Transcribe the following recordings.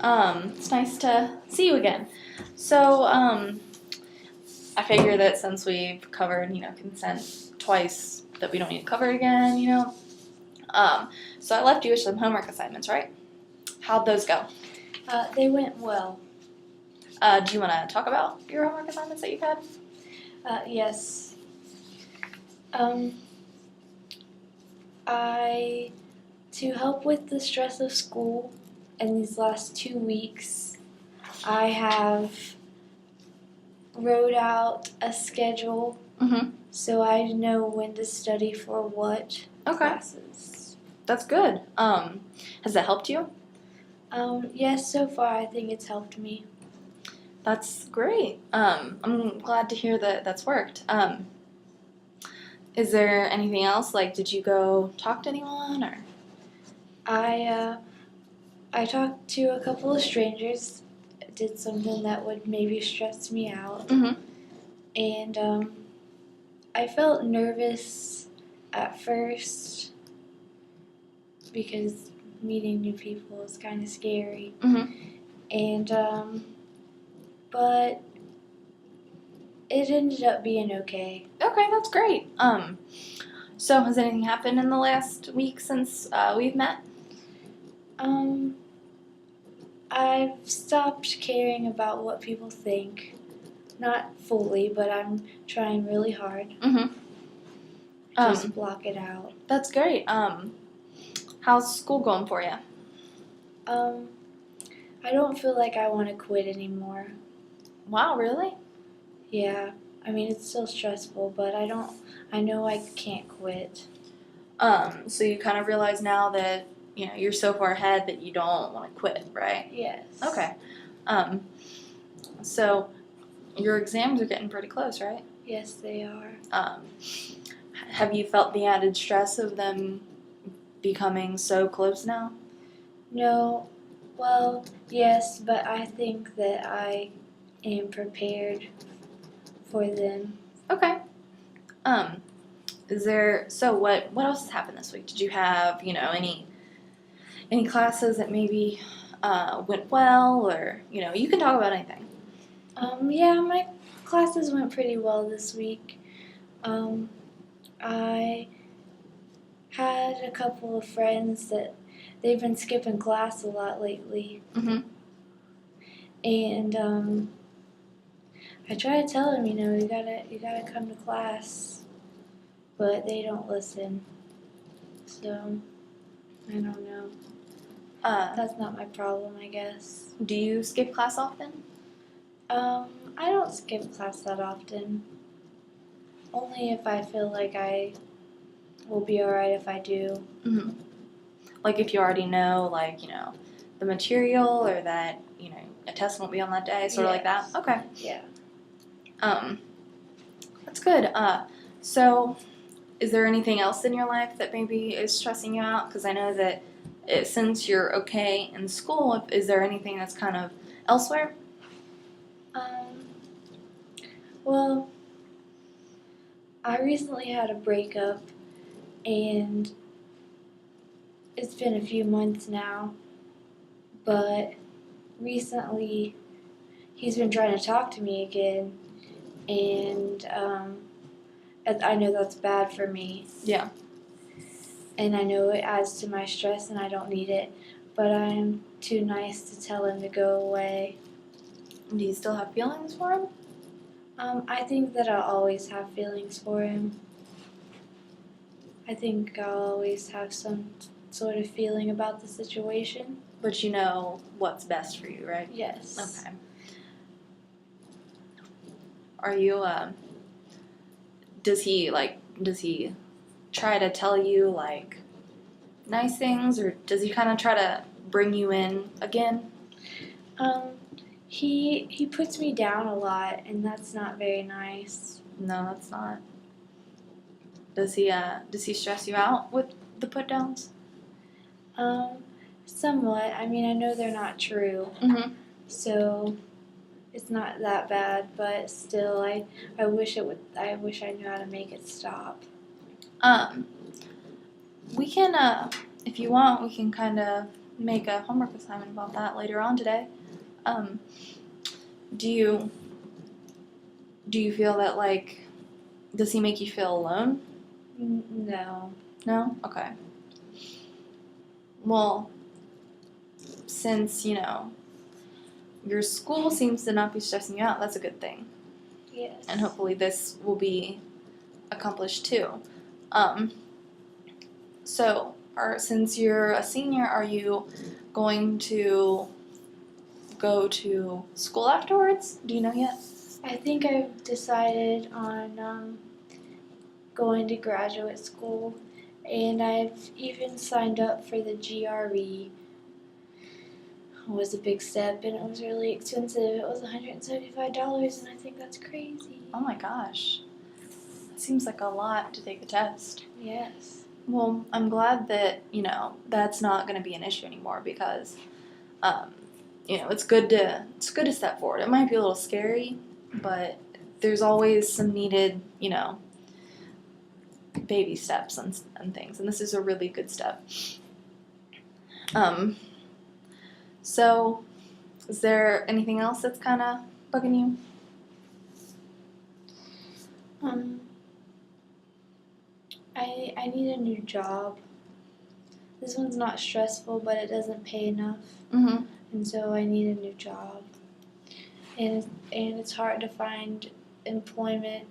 It's nice to see you again. So, I figure that since we've covered, consent twice, that we don't need to cover it again. So I left you with some homework assignments, right? How'd those go? They went well. Do you want to talk about your homework assignments that you've had? Yes. To help with the stress of school in these last 2 weeks, I have wrote out a schedule so I know when to study for what classes. That's good. Has that helped you? Yes, so far I think it's helped me. That's great. I'm glad to hear that that's worked. Is there anything else? Like, did you go talk to anyone or? I talked to a couple of strangers, did something that would maybe stress me out, and I felt nervous at first because meeting new people is kind of scary, and but it ended up being okay. Okay, that's great. So has anything happened in the last week since we've met? I've stopped caring about what people think. Not fully, but I'm trying really hard. Just block it out. That's great. How's school going for you? I don't feel like I want to quit anymore. Wow, really? Yeah. I mean, it's still stressful, but I know I can't quit. So you kind of realize now that, you're so far ahead that you don't want to quit, right? Yes. Okay. So your exams are getting pretty close, right? Yes, they are. Have you felt the added stress of them becoming so close now? No. Well, yes, but I think that I am prepared for them. Okay. What else has happened this week? Did you have, any classes that maybe went well, or, you can talk about anything. Yeah, my classes went pretty well this week. I had a couple of friends that they've been skipping class a lot lately. And I try to tell them, you gotta come to class, but they don't listen. So I don't know. That's not my problem, I guess. Do you skip class often? I don't skip class that often. Only if I feel like I will be alright if I do. Like if you already know, the material, or that, a test won't be on that day, sort of like that? Okay. Yeah. That's good. So is there anything else in your life that maybe is stressing you out? Because I know that since you're okay in school, is there anything that's kind of elsewhere? Well, I recently had a breakup, and it's been a few months now, but recently he's been trying to talk to me again, and I know that's bad for me. Yeah. And I know it adds to my stress and I don't need it, but I'm too nice to tell him to go away. Do you still have feelings for him? I think that I'll always have feelings for him. I think I'll always have some sort of feeling about the situation. But you know what's best for you, right? Yes. Okay. Are you, does he try to tell you, nice things, or does he kind of try to bring you in again? He puts me down a lot, and that's not very nice. No, that's not. Does he stress you out with the put downs? Somewhat. I mean, I know they're not true. So it's not that bad, but still, I wish it would. I wish I knew how to make it stop. We can, if you want, we can kind of make a homework assignment about that later on today. Um, do you feel that, like, does he make you feel alone? No. No? Okay. Well, since, your school seems to not be stressing you out, that's a good thing. Yes. And hopefully this will be accomplished too. Since you're a senior, are you going to go to school afterwards? Do you know yet? I think I've decided on going to graduate school, and I've even signed up for the GRE. It was a big step, and it was really expensive. It was $175, and I think that's crazy. Oh my gosh. That seems like a lot to take a test. Yes. Well, I'm glad that, that's not going to be an issue anymore because, it's good to step forward. It might be a little scary, but there's always some needed, baby steps and things, and this is a really good step. So is there anything else that's kind of bugging you? I need a new job. This one's not stressful, but it doesn't pay enough, Mm-hmm. and so I need a new job. And it's hard to find employment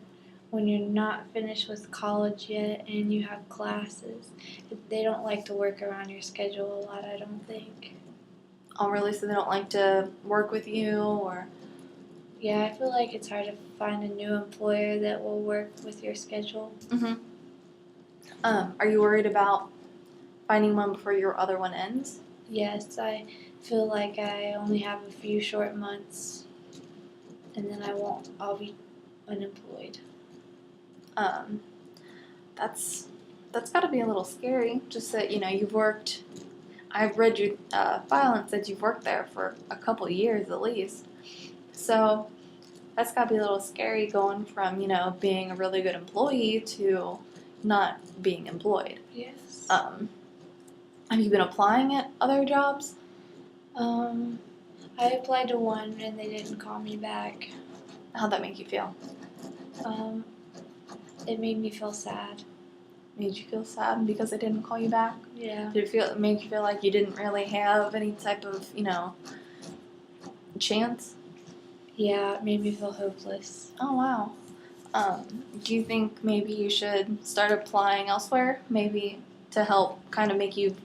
when you're not finished with college yet and you have classes. They don't like to work around your schedule a lot, I don't think. Oh, really? So they don't like to work with you, or? Yeah, I feel like it's hard to find a new employer that will work with your schedule. Mm-hmm. Are you worried about finding one before your other one ends? Yes, I feel like I only have a few short months and then I'll be unemployed. That's got to be a little scary. Just that you've worked. I've read your file and said you've worked there for a couple of years at least. So that's got to be a little scary going from being a really good employee to not being employed. Yes. Have you been applying at other jobs? I applied to one and they didn't call me back. How'd that make you feel? It made me feel sad. Made you feel sad because they didn't call you back? Yeah. Did it make you feel like you didn't really have any type of, chance? Yeah, it made me feel hopeless. Oh, wow. Do you think maybe you should start applying elsewhere? Maybe to help kind of make you,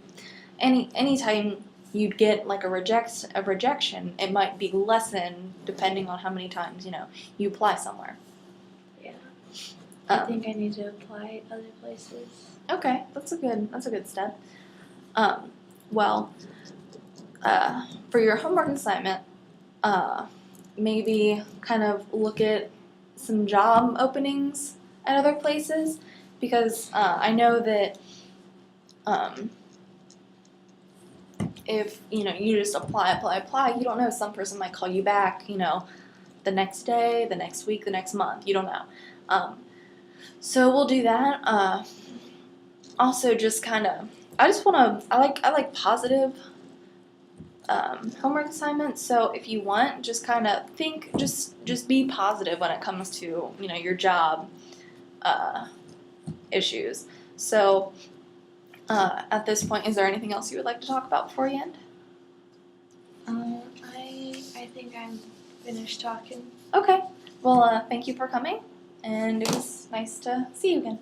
anytime you'd get like a rejection, it might be lessened depending on how many times, you apply somewhere. Yeah. I think I need to apply other places. Okay, that's a good step. For your homework assignment, maybe kind of look at some job openings at other places because I know that if you just apply, you don't know, some person might call you back, the next day, the next week, the next month. You don't know. So we'll do that. Also, just kind of, I like positive homework assignments. So if you want, just kind of think, just be positive when it comes to your job issues. So at this point, is there anything else you would like to talk about before you end? I think I'm finished talking. Okay. Well, thank you for coming, and it was nice to see you again.